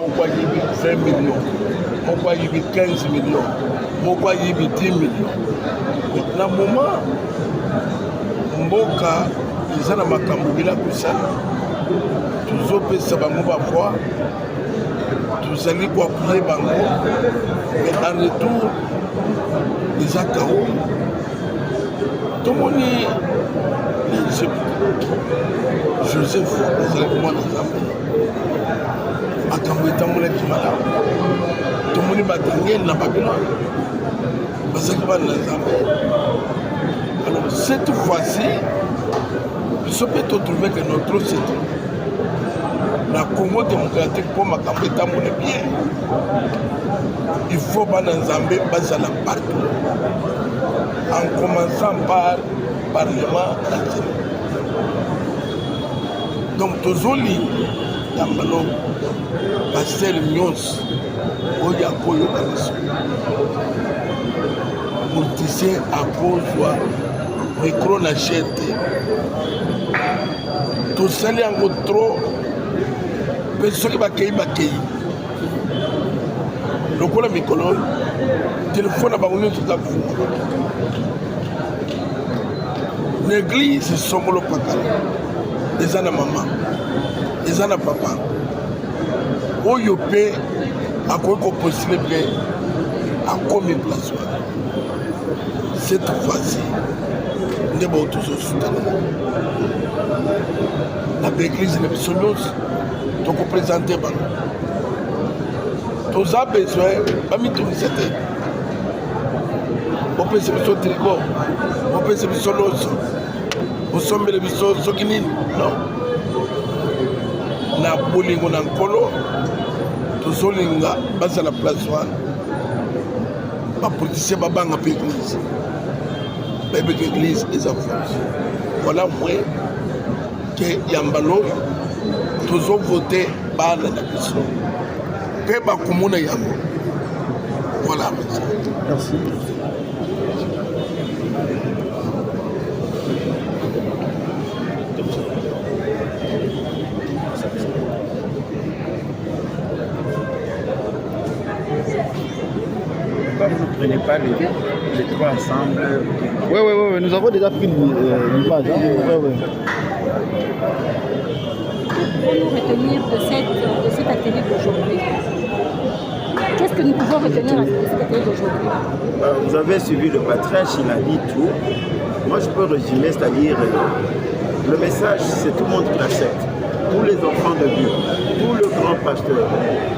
moko ayibi 20 millions, moko ayibi 15 millions, moko ayibi 10 millions. Na moment mboka eza na makambo bila kosala tozopesa bango bavoi tozali koapuye bango mais en retour eza kao tomoni Joseph azalaki mwana nzambe makambo etambolaki malamu tomoni badaniel na babylone bazalaki bana na nzambe. Alors cette fois-ci biso mpe totrouve que notre site na Congo démocratique mpo makambo etambole bien il faut bana nzambe bazala partout en commençant par parlement national. Donc tozoli yambalo pasteur nyonso oyo akoyoka biso politicien akozwa micro na chaîne te tosali yango trop mpe soki bakei lokola mikolo telefone na bango nyonso eza kofunga na église songolo pakala eza na mama eza na papa oyo mpe akoki kopostule mpe akomi place wana. Cette fois-ci nde bao tozosutana na baeglise na biso nyonso tokopresente bango toza besoin bamitungisa te bopesa biso trigo bopesa biso loso bosombele biso soki nini non na bolingo na nkolo tozolinga bazala place wana bapoliticien babanga mpe église bayebeka église eza force. Voilà moi ke yambalo tozovote bana na biso mpe bakomona yango. Voilà. Merci. Pourquoi vous ne prenez pas les trois ensemble? Oui, nous avons déjà pris l'image. Oui. Pouvons-nous retenir de cet atelier d'aujourd'hui? Qu'est-ce que nous pouvons retenir de cet atelier d'aujourd'hui? Vous avez suivi le patriarche, il a dit tout. Moi, je peux résumer, c'est-à-dire, le message, c'est tout le monde qui l'accepte. Tous les enfants de Dieu, tous les grands pasteurs,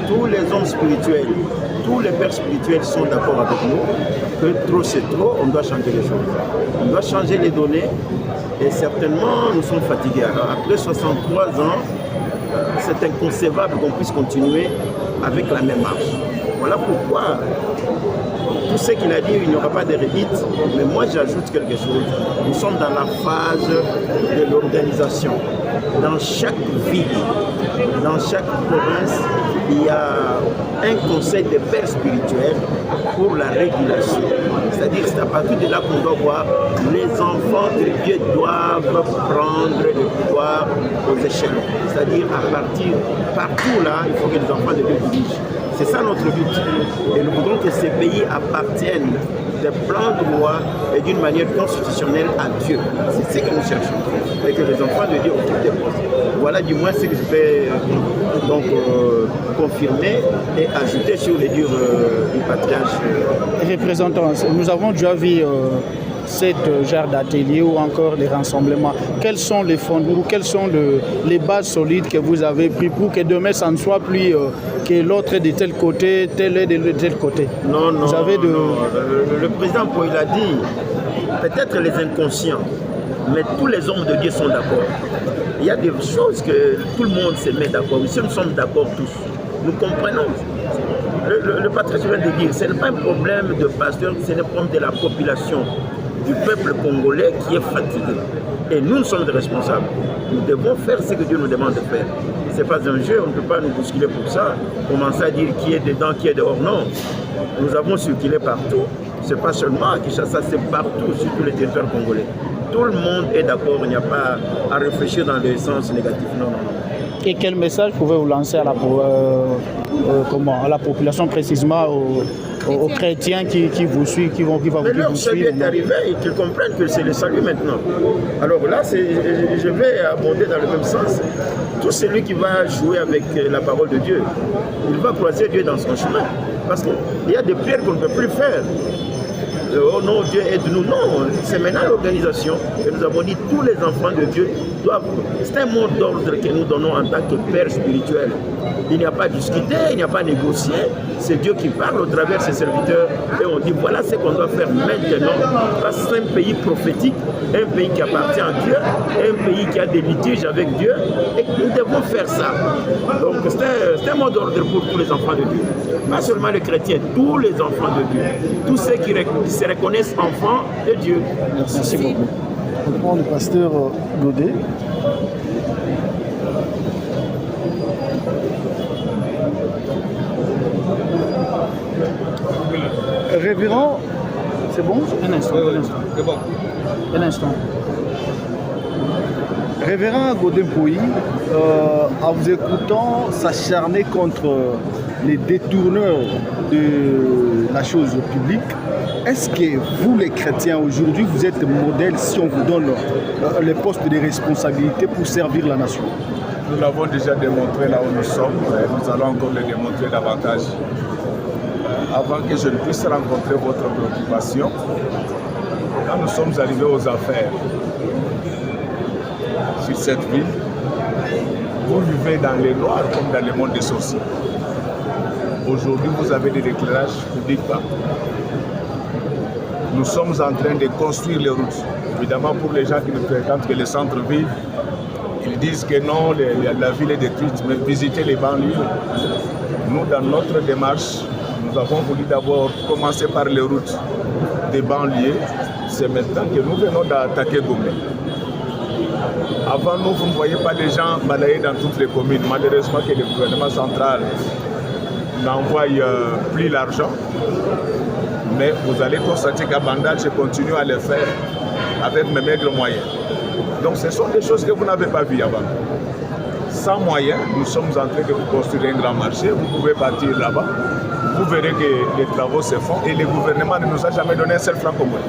tous les hommes spirituels, tous les pères spirituels sont d'accord avec nous que trop c'est trop, on doit changer les choses. On doit changer les données et certainement nous sommes fatigués. Alors, après 63 ans, c'est inconcevable qu'on puisse continuer avec la même marche. Voilà pourquoi tout ce qu'il a dit, il n'y aura pas de redites, mais moi j'ajoute quelque chose. Nous sommes dans la phase de l'organisation. Dans chaque ville, dans chaque province, il y a un conseil de pères spirituels pour la régulation. C'est-à-dire que c'est à partir de là qu'on doit voir les enfants de Dieu doivent prendre le pouvoir aux échelons. C'est-à-dire à partir, partout là, il faut que les enfants de Dieu dirigent. C'est ça notre but. Et nous voudrons que ces pays appartiennent de plein droit et d'une manière constitutionnelle à Dieu. C'est ce que nous cherchons. Et que les enfants de Dieu occupent des postes. Voilà du moins ce que je peux donc confirmer et ajouter sur les dires du patriarche. Représentants, nous avons déjà vu cette genre d'atelier ou encore des rassemblements. Quels sont les fondements, quelles sont les bases solides que vous avez pris pour que demain ça ne soit plus que l'autre est de tel côté, tel est de tel côté? Non, vous avez non. Le président Paul a dit, peut-être les inconscients, mais tous les hommes de Dieu sont d'accord. Il y a des choses que tout le monde se met d'accord. Si nous sommes d'accord tous, nous comprenons. Le patriarche vient de dire, ce n'est pas un problème de pasteur, c'est un problème de la population, du peuple congolais qui est fatigué. Et nous sommes des responsables. Nous devons faire ce que Dieu nous demande de faire. Ce n'est pas un jeu, on ne peut pas nous bousculer pour ça. Commencer à dire qui est dedans, qui est dehors. Non. Nous avons circulé partout. Ce n'est pas seulement à Kinshasa, c'est partout, sur tous les territoires congolais. Tout le monde est d'accord, il n'y a pas à réfléchir dans le sens négatif. Non. Et quel message pouvez-vous lancer à comment, à la population, précisément aux chrétiens qui vous suivent, qui vont Mais leur vous salut suivre. est arrivé et qu'ils comprennent que c'est le salut maintenant. Alors là, je vais abonder dans le même sens. Tout celui qui va jouer avec la parole de Dieu, il va croiser Dieu dans son chemin. Parce qu'il y a des prières qu'on ne peut plus faire. Oh non, Dieu aide-nous. Non, c'est maintenant l'organisation que nous avons dit tous les enfants de Dieu doivent. C'est un mot d'ordre que nous donnons en tant que père spirituel. Il n'y a pas discuté, il n'y a pas négocié. C'est Dieu qui parle au travers de ses serviteurs. Et on dit voilà ce qu'on doit faire maintenant. Parce que c'est un pays prophétique, un pays qui appartient à Dieu, un pays qui a des litiges avec Dieu. Et nous devons faire ça. Donc c'est un mot d'ordre pour tous les enfants de Dieu. Pas seulement les chrétiens, tous les enfants de Dieu. Tous ceux qui se reconnaissent enfants de Dieu. Merci beaucoup. On prend le pasteur Godet. Révérend, c'est bon? Un instant. C'est bon. Un instant. Révérend Godin Pouy, en vous écoutant s'acharner contre les détourneurs de la chose publique, est-ce que vous, les chrétiens, aujourd'hui, vous êtes modèle si on vous donne les postes de responsabilité pour servir la nation? Nous l'avons déjà démontré là où nous sommes, et nous allons encore le démontrer davantage. Avant que je ne puisse rencontrer votre préoccupation, quand nous sommes arrivés aux affaires sur cette ville, vous vivez dans les noirs comme dans le monde des sorciers. Aujourd'hui, vous avez des éclairages publics partout. Nous sommes en train de construire les routes. Évidemment, pour les gens qui ne fréquentent que les centres-villes, ils disent que non, la ville est détruite, mais visitez les banlieues. Nous, dans notre démarche, nous avons voulu d'abord commencer par les routes des banlieues. C'est maintenant que nous venons d'attaquer Gombe. Avant nous, vous ne voyez pas les gens balayer dans toutes les communes. Malheureusement que le gouvernement central n'envoie plus l'argent. Mais vous allez constater qu'à Bandal, je continue à le faire avec mes maigres moyens. Donc ce sont des choses que vous n'avez pas vues avant. Sans moyens, nous sommes en train de vous construire un grand marché. Vous pouvez partir là-bas. Vous verrez que les travaux se font et le gouvernement ne nous a jamais donné un seul franc commun.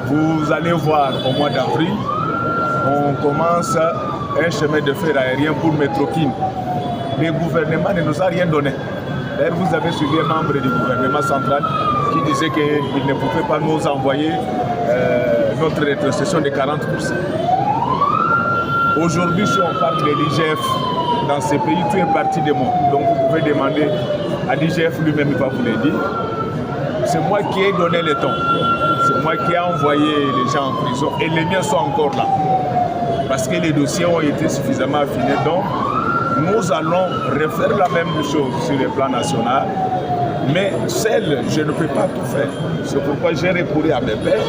Vous allez voir au mois d'avril, on commence un chemin de fer aérien pour Métroquine. Le gouvernement ne nous a rien donné. D'ailleurs, vous avez suivi un membre du gouvernement central qui disait qu'il ne pouvait pas nous envoyer notre rétrocession de 40%. Aujourd'hui, si on parle de l'IGF, dans ces pays, tout est parti de moi. Donc vous pouvez demander à l'IGF lui-même, il va vous le dire. C'est moi qui ai donné le temps. C'est moi qui ai envoyé les gens en prison. Et les miens sont encore là. Parce que les dossiers ont été suffisamment affinés. Donc, nous allons refaire la même chose sur le plan national. Mais seul, je ne peux pas tout faire. C'est pourquoi j'ai recouru à mes pères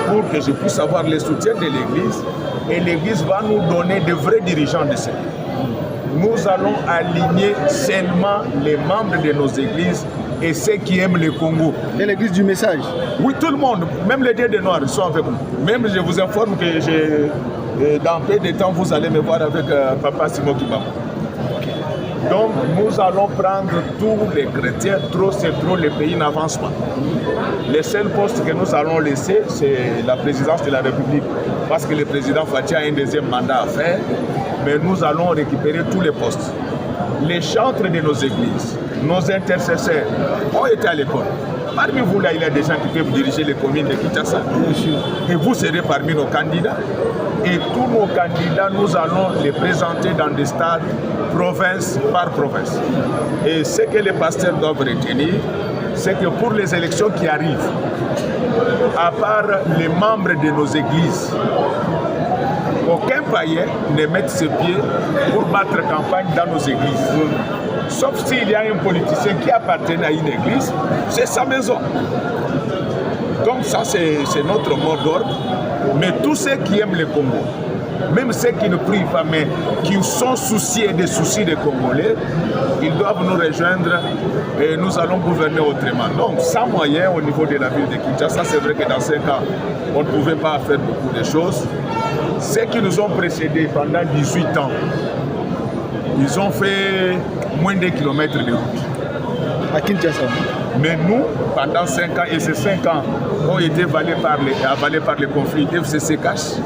pour que je puisse avoir le soutien de l'Église. Et l'Église va nous donner de vrais dirigeants de ce pays. Nous allons aligner seulement les membres de nos églises et ceux qui aiment le Congo. Et l'église du message? Oui, tout le monde, même les dieux de Noirs sont avec nous. Même je vous informe que dans peu de temps, vous allez me voir avec Papa Simon Kibam. Donc, nous allons prendre tous les chrétiens. Trop, c'est trop, le pays n'avance pas. Le seul poste que nous allons laisser, c'est la présidence de la République. Parce que le président Fatia a un deuxième mandat à faire. Mais nous allons récupérer tous les postes. Les chantres de nos églises, nos intercesseurs ont été à l'école. Parmi vous, là, il y a des gens qui peuvent diriger les communes de Kinshasa. Et vous serez parmi nos candidats. Et tous nos candidats, nous allons les présenter dans des stades, province par province. Et ce que les pasteurs doivent retenir, c'est que pour les élections qui arrivent, à part les membres de nos églises, aucun païen ne met ses pieds pour battre campagne dans nos églises. Sauf s'il y a un politicien qui appartient à une église, c'est sa maison. Donc ça, c'est notre mot d'ordre. Mais tous ceux qui aiment le Congo, même ceux qui ne prient pas, mais qui sont souciés des soucis des Congolais, ils doivent nous rejoindre et nous allons gouverner autrement. Donc, sans moyens au niveau de la ville de Kinshasa, c'est vrai que dans 5 ans, on ne pouvait pas faire beaucoup de choses. Ceux qui nous ont précédés pendant 18 ans ils ont fait moins d'1 kilomètre de route. À Kinshasa. Mais nous, pendant 5 ans, et ces 5 ans ont été avalés par les conflits FCC-CACH,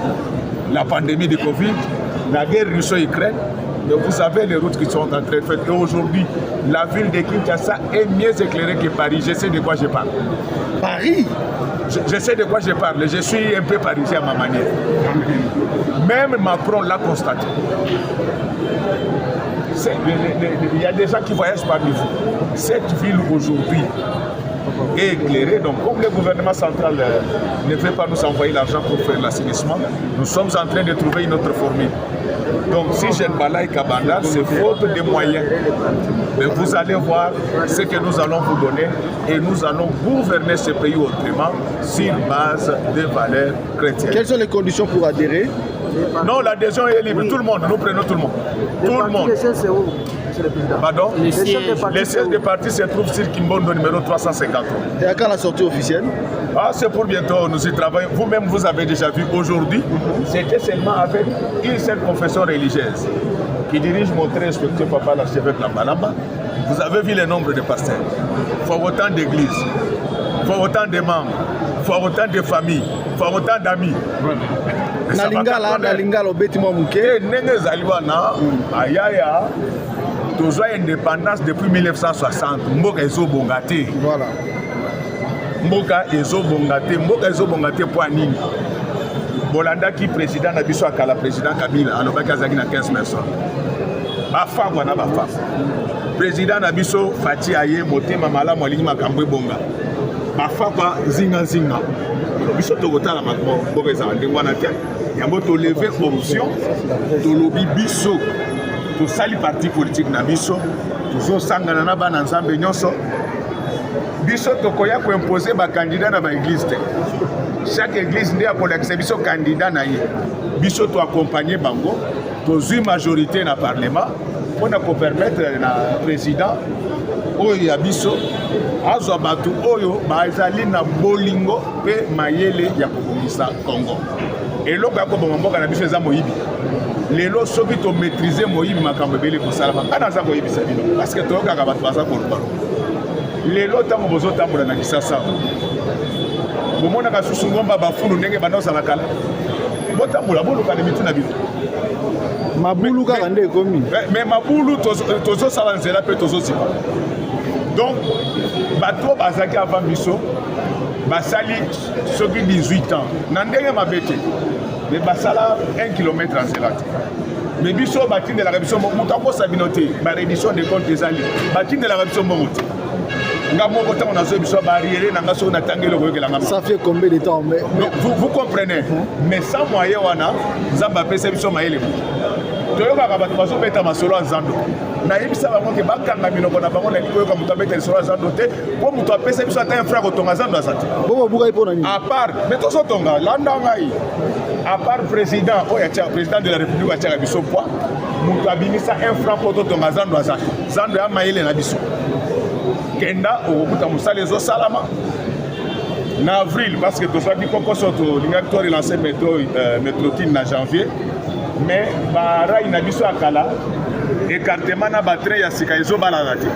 la pandémie de Covid, la guerre russo-ukraine. Vous savez les routes qui sont en train de faire. Et aujourd'hui, la ville de Kinshasa est mieux éclairée que Paris. Je sais de quoi je parle. Paris? Je sais de quoi je parle. Je suis un peu parisien à ma manière. Même Macron l'a constaté. Il y a des gens qui voyagent parmi vous. Cette ville aujourd'hui est éclairée. Donc, comme le gouvernement central ne veut pas nous envoyer l'argent pour faire l'assainissement, nous sommes en train de trouver une autre formule. Donc, si je ne balaye Kabanda, c'est faute de moyens. Mais vous allez voir ce que nous allons vous donner et nous allons gouverner ce pays autrement sur base des valeurs chrétiennes. Quelles sont les conditions pour adhérer? Non, l'adhésion est libre. Tout le monde, nous prenons tout le monde. Tout le monde. Pardon? Les sièges des partis se trouvent sur Kimbondo numéro 350. Et à quand la sortie officielle? Ah, c'est pour bientôt, nous y travaillons. Vous-même, vous avez déjà vu aujourd'hui, c'était seulement avec une seule confession religieuse qui dirige mon très respecté papa l'archevêque Lambalamba. Vous avez vu le nombre de pasteurs. Il faut autant d'églises, il faut autant de membres, il faut autant de familles, il faut autant d'amis. Nalingala obetimo muke nenge zaliwana ayaya tozwa indépendance depuis 1960 mboka ezobonga te. Voilà. Mboka ezobonga te po nini bolandaki président na biso akala président Kabila alobaki azaki na 15 personnes bafangwa na bafafa président na biso Fati aye motema malamu alingi makambo ebonga bafangwa zinga biso tokotala mboka ezala ndenge wana te yango toleve option tolobi biso tosali parti politique na biso tozosangana na bana nzambe nyonso biso tokoya koimpose bakandidat na baeglise te. Chaque église nde akolakisa biso candidat na ye biso toaccompagne bango tozwi majorité na parlement mpona kopermettre na président oyo ya biso azwa bato oyo bazali na bolingo mpe mayele ya kobongisa Congo. Eloko ya kobonga mboka na biso eza moyibi. Lelo soki tomaîtrise moyibi makambo ebele kosalama nga naza koyebisa bino parce que toyokaka bato baza koluba lelo ntango bozotambola na Kisasa bomonaka susu ngomba bafulu ndenge bandosala kala botambola boluka na mitu na bino mabulu kaka nde ekomi mais mabulu tozosala nzela mpe tozozipa. Donc bato bazalaki avant biso basali soki 18 ans na ndenge mabe te mais basala 1 km en nzela te. Mais biso batindelaka biso moto akosa bino te barédition de compte ezali batindelaka biso mbongo te. Ça fait combien de temps? Mais... Vous comprenez? Mais sans moyen, Zamba pesa biso maele. Toyoka bato bazobeta masolo ya nzando. Nayebisa bango ke bakanga minoko na bango na likoyoka mutu abeta lisolo ya nzando te po mutu apesa biso ata un frère kotonga nzando aza te. Bobo bukai mpona nini? À part, mais tozotonga landa ngai. À part président oyo atia président de la République atiaka biso poids mutu abimisa un franc po totonga nzando aza te. Nzando ya mayele na biso. Kenda okuta musala ezosalama na avril parce que tozwaki kokoso tolingaki torelancer métrotine na janvier mais barai na biso ya kala écartement na batrain ya sika ezobalaka te.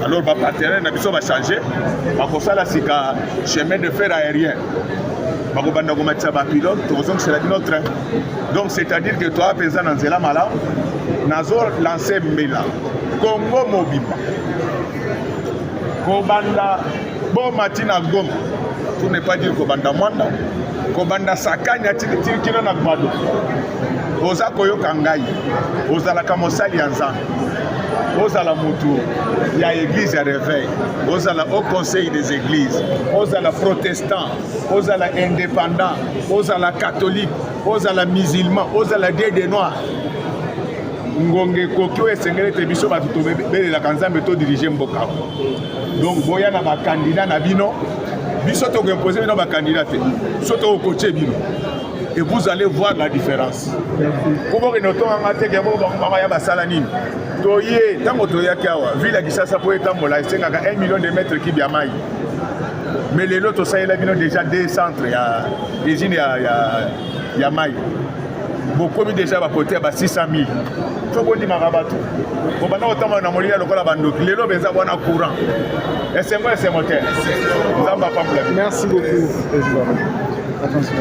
Alors bapartenaire na biso bachange bakosala sika chemin de fer aérien bakobanda komatisa bapilote tokozongisela bino train. Donc c'est-à-dire que toa mpenza na nzela malamu nazolancer mbela Congo mobimba Kobanda Bomatina Goma, pour ne pas dire Kobanda Mwanda, Kobanda Sakanya Tikina Nagbado, Oza Koyo Kangai, Oza la Kamosali Anzan, Oza la Moutou, il y a église à réveil, Oza la Haut Conseil des églises, Oza la protestant, Oza la indépendant, Oza la catholique, Oza la musulman, Oza la Dieu des Noirs. Ngonge kokyo esengele te biso bato tobela kanzambe to diriger mboka. Donc boya na ba candidat na bino biso to imposer bino ba candidat te. Biso to coacher bino. Et vous allez voir la différence. Comment que noto ngate ke bo ba ya basala nini. Toye tango toya kawa ville Kisasa po etambola esengaka 1 million de mètres cubes ya mai. Mais les lots ça la bino déjà des centres ya usine ya mai. Beaucoup déjà va côté à 600 000. faut qu'on dise Marabatou. Bon, maintenant, autant on a moli à l'école à Bandouk. Les lobes, ils ont un courant. Et c'est moi, c'est mon terre. Nous n'avons pas de problème. Merci beaucoup, Président. Attention.